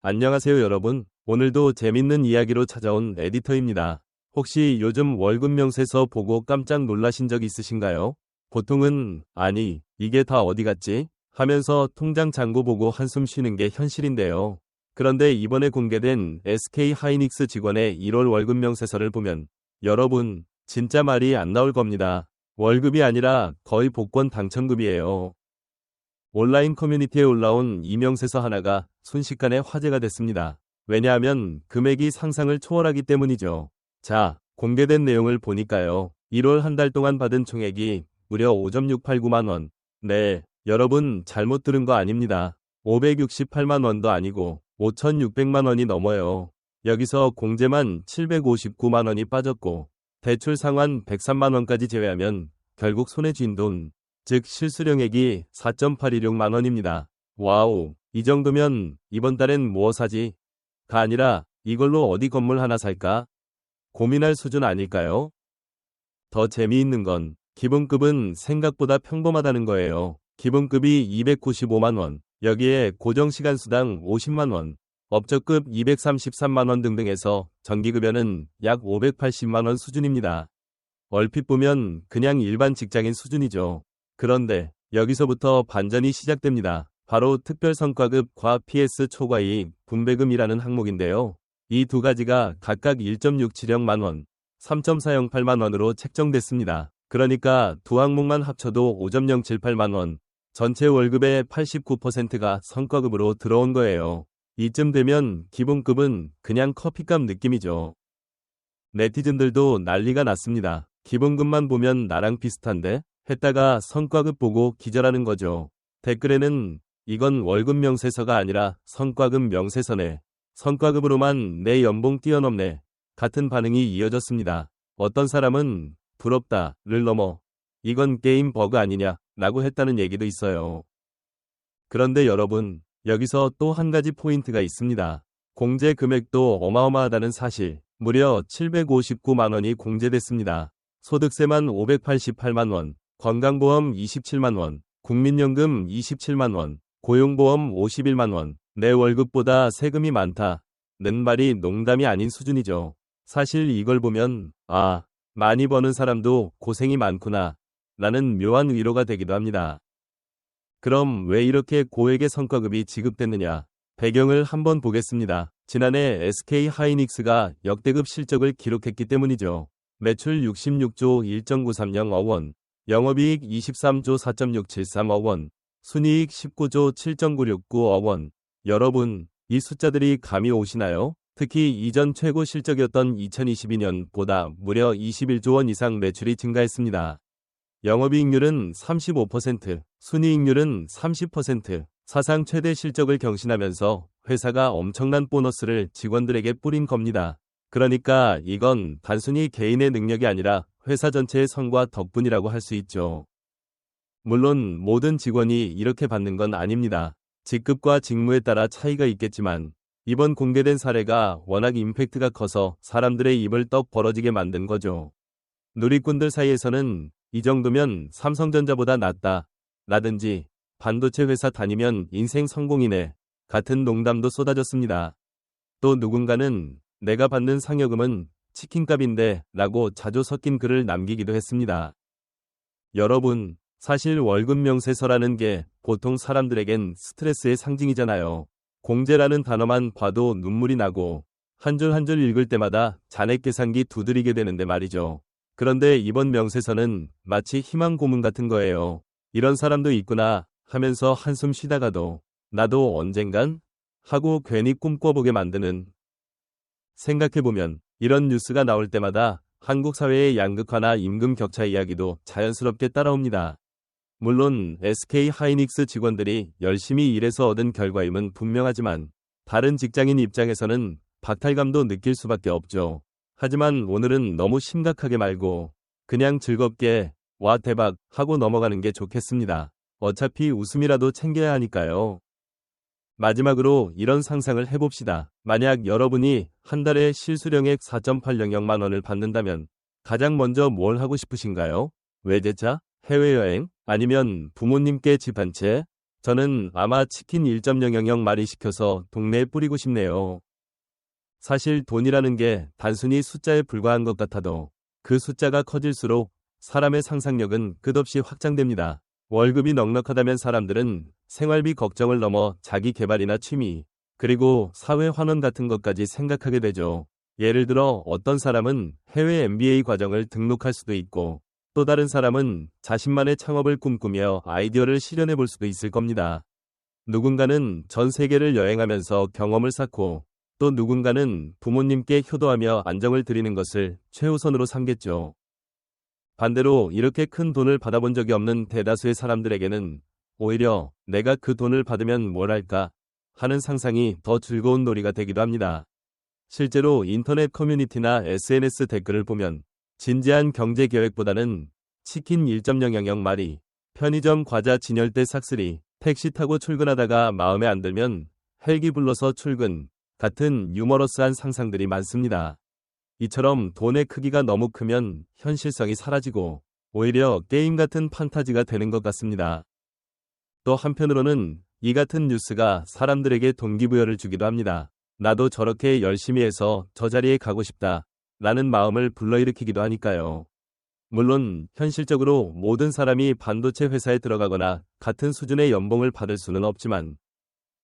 안녕하세요 여러분. 오늘도 재밌는 이야기로 찾아온 에디터입니다. 혹시 요즘 월급 명세서 보고 깜짝 놀라신 적 있으신가요? 보통은 아니, 이게 다 어디 갔지? 하면서 통장 잔고 보고 한숨 쉬는 게 현실인데요. 그런데 이번에 공개된 SK 하이닉스 직원의 1월 월급 명세서를 보면 여러분, 진짜 말이 안 나올 겁니다. 월급이 아니라 거의 복권 당첨금이에요. 온라인 커뮤니티에 올라온 이 명세서 하나가 순식간에 화제가 됐습니다. 왜냐하면 금액이 상상을 초월하기 때문이죠. 자, 공개된 내용을 보니까요. 1월 한 달 동안 받은 총액이 무려 5.689만 원. 네, 여러분 잘못 들은 거 아닙니다. 568만 원도 아니고 5,600만 원이 넘어요. 여기서 공제만 759만 원이 빠졌고 대출 상환 103만 원까지 제외하면 결국 손에 쥔 돈, 즉 실수령액이 4.816만 원입니다. 와우, 이 정도면 이번 달엔 뭐 사지? 가 아니라 이걸로 어디 건물 하나 살까? 고민할 수준 아닐까요? 더 재미있는 건 기본급은 생각보다 평범하다는 거예요. 기본급이 295만 원, 여기에 고정시간 수당 50만 원, 업적급 233만 원 등등 해서 정기급여는 약 580만 원 수준입니다. 얼핏 보면 그냥 일반 직장인 수준이죠. 그런데 여기서부터 반전이 시작됩니다. 바로 특별성과급과 PS 초과이익 분배금이라는 항목인데요. 이 두 가지가 각각 1.676만 원, 3.408만 원으로 책정됐습니다. 그러니까 두 항목만 합쳐도 5.078만 원, 전체 월급의 89%가 성과급으로 들어온 거예요. 이쯤 되면 기본급은 그냥 커피값 느낌이죠. 네티즌들도 난리가 났습니다. 기본급만 보면 나랑 비슷한데? 했다가 성과급 보고 기절하는 거죠. 댓글에는 이건 월급 명세서가 아니라 성과급 명세서네. 성과급으로만 내 연봉 뛰어넘네. 같은 반응이 이어졌습니다. 어떤 사람은 부럽다를 넘어 이건 게임 버그 아니냐 라고 했다는 얘기도 있어요. 그런데 여러분, 여기서 또 한 가지 포인트가 있습니다. 공제 금액도 어마어마하다는 사실. 무려 759만 원이 공제됐습니다. 소득세만 588만 원, 건강보험 27만 원, 국민연금 27만 원, 고용보험 51만 원, 내 월급보다 세금이 많다는 말이 농담이 아닌 수준이죠. 사실 이걸 보면 많이 버는 사람도 고생이 많구나 라는 묘한 위로가 되기도 합니다. 그럼 왜 이렇게 고액의 성과급이 지급됐느냐? 배경을 한번 보겠습니다. 지난해 SK 하이닉스가 역대급 실적을 기록했기 때문이죠. 매출 66조 1.930억 원, 영업이익 23조 4.673억 원, 순이익 19조 7.969억 원. 여러분, 이 숫자들이 감이 오시나요? 특히 이전 최고 실적이었던 2022년보다 무려 21조 원 이상 매출이 증가했습니다. 영업이익률은 35%, 순이익률은 30%, 사상 최대 실적을 경신하면서 회사가 엄청난 보너스를 직원들에게 뿌린 겁니다. 그러니까 이건 단순히 개인의 능력이 아니라 회사 전체의 성과 덕분이라고 할 수 있죠. 물론 모든 직원이 이렇게 받는 건 아닙니다. 직급과 직무에 따라 차이가 있겠지만 이번 공개된 사례가 워낙 임팩트가 커서 사람들의 입을 떡 벌어지게 만든 거죠. 누리꾼들 사이에서는 이 정도면 삼성전자보다 낫다 라든지 반도체 회사 다니면 인생 성공이네 같은 농담도 쏟아졌습니다. 또 누군가는 내가 받는 상여금은 치킨값인데 라고 자주 섞인 글을 남기기도 했습니다. 여러분, 사실 월급 명세서라는 게 보통 사람들에겐 스트레스의 상징이잖아요. 공제라는 단어만 봐도 눈물이 나고 한 줄 한 줄 읽을 때마다 잔액 계산기 두드리게 되는데 말이죠. 그런데 이번 명세서는 마치 희망 고문 같은 거예요. 이런 사람도 있구나 하면서 한숨 쉬다가도 나도 언젠간? 하고 괜히 꿈꿔보게 만드는. 생각해보면 이런 뉴스가 나올 때마다 한국 사회의 양극화나 임금 격차 이야기도 자연스럽게 따라옵니다. 물론 SK 하이닉스 직원들이 열심히 일해서 얻은 결과임은 분명하지만 다른 직장인 입장에서는 박탈감도 느낄 수밖에 없죠. 하지만 오늘은 너무 심각하게 말고 그냥 즐겁게 와 대박 하고 넘어가는 게 좋겠습니다. 어차피 웃음이라도 챙겨야 하니까요. 마지막으로 이런 상상을 해봅시다. 만약 여러분이 한 달에 실수령액 4.800만 원을 받는다면 가장 먼저 뭘 하고 싶으신가요? 외제차? 해외여행? 아니면 부모님께 집 한 채? 저는 아마 치킨 1.000 마리 시켜서 동네에 뿌리고 싶네요. 사실 돈이라는 게 단순히 숫자에 불과한 것 같아도 그 숫자가 커질수록 사람의 상상력은 끝없이 확장됩니다. 월급이 넉넉하다면 사람들은 생활비 걱정을 넘어 자기 개발이나 취미, 그리고 사회 환원 같은 것까지 생각하게 되죠. 예를 들어 어떤 사람은 해외 MBA 과정을 등록할 수도 있고 또 다른 사람은 자신만의 창업을 꿈꾸며 아이디어를 실현해 볼 수도 있을 겁니다. 누군가는 전 세계를 여행하면서 경험을 쌓고 또 누군가는 부모님께 효도하며 안정을 드리는 것을 최우선으로 삼겠죠. 반대로 이렇게 큰 돈을 받아본 적이 없는 대다수의 사람들에게는 오히려 내가 그 돈을 받으면 뭘 할까 하는 상상이 더 즐거운 놀이가 되기도 합니다. 실제로 인터넷 커뮤니티나 SNS 댓글을 보면 진지한 경제 계획보다는 치킨 1.000 마리, 편의점 과자 진열대 싹쓸이, 택시 타고 출근하다가 마음에 안 들면 헬기 불러서 출근 같은 유머러스한 상상들이 많습니다. 이처럼 돈의 크기가 너무 크면 현실성이 사라지고 오히려 게임 같은 판타지가 되는 것 같습니다. 또 한편으로는 이 같은 뉴스가 사람들에게 동기부여를 주기도 합니다. 나도 저렇게 열심히 해서 저 자리에 가고 싶다 라는 마음을 불러일으키기도 하니까요. 물론 현실적으로 모든 사람이 반도체 회사에 들어가거나 같은 수준의 연봉을 받을 수는 없지만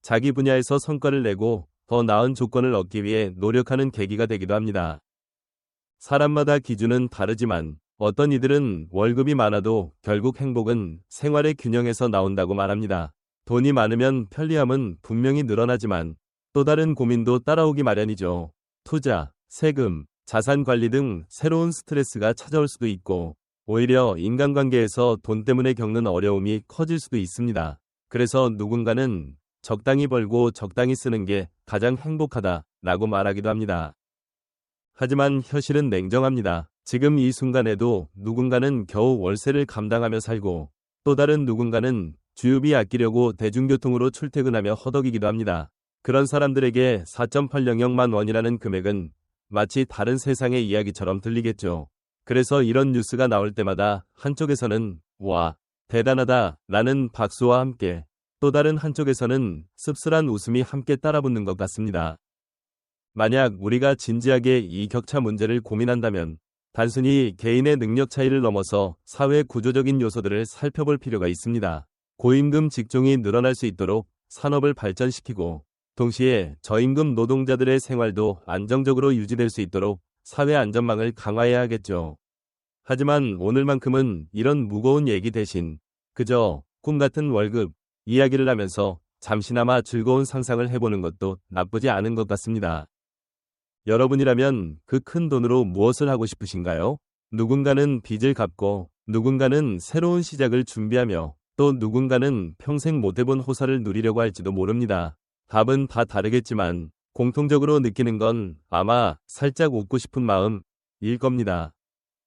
자기 분야에서 성과를 내고 더 나은 조건을 얻기 위해 노력하는 계기가 되기도 합니다. 사람마다 기준은 다르지만 어떤 이들은 월급이 많아도 결국 행복은 생활의 균형에서 나온다고 말합니다. 돈이 많으면 편리함은 분명히 늘어나지만 또 다른 고민도 따라오기 마련이죠. 투자, 세금, 자산 관리 등 새로운 스트레스가 찾아올 수도 있고 오히려 인간관계에서 돈 때문에 겪는 어려움이 커질 수도 있습니다. 그래서 누군가는 적당히 벌고 적당히 쓰는 게 가장 행복하다라고 말하기도 합니다. 하지만 현실은 냉정합니다. 지금 이 순간에도 누군가는 겨우 월세를 감당하며 살고 또 다른 누군가는 주유비 아끼려고 대중교통으로 출퇴근하며 허덕이기도 합니다. 그런 사람들에게 4.800만 원이라는 금액은 마치 다른 세상의 이야기처럼 들리겠죠. 그래서 이런 뉴스가 나올 때마다 한쪽에서는 와, 대단하다 라는 박수와 함께 또 다른 한쪽에서는 씁쓸한 웃음이 함께 따라붙는 것 같습니다. 만약 우리가 진지하게 이 격차 문제를 고민한다면 단순히 개인의 능력 차이를 넘어서 사회 구조적인 요소들을 살펴볼 필요가 있습니다. 고임금 직종이 늘어날 수 있도록 산업을 발전시키고 동시에 저임금 노동자들의 생활도 안정적으로 유지될 수 있도록 사회 안전망을 강화해야 하겠죠. 하지만 오늘만큼은 이런 무거운 얘기 대신 그저 꿈같은 월급 이야기를 하면서 잠시나마 즐거운 상상을 해보는 것도 나쁘지 않은 것 같습니다. 여러분이라면 그 큰 돈으로 무엇을 하고 싶으신가요? 누군가는 빚을 갚고 누군가는 새로운 시작을 준비하며 또 누군가는 평생 못 해본 호사를 누리려고 할지도 모릅니다. 답은 다 다르겠지만 공통적으로 느끼는 건 아마 살짝 웃고 싶은 마음일 겁니다.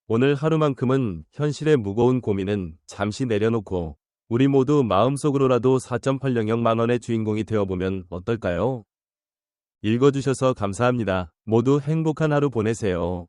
오늘 하루만큼은 현실의 무거운 고민은 잠시 내려놓고 우리 모두 마음속으로라도 4.800만 원의 주인공이 되어보면 어떨까요? 읽어주셔서 감사합니다. 모두 행복한 하루 보내세요.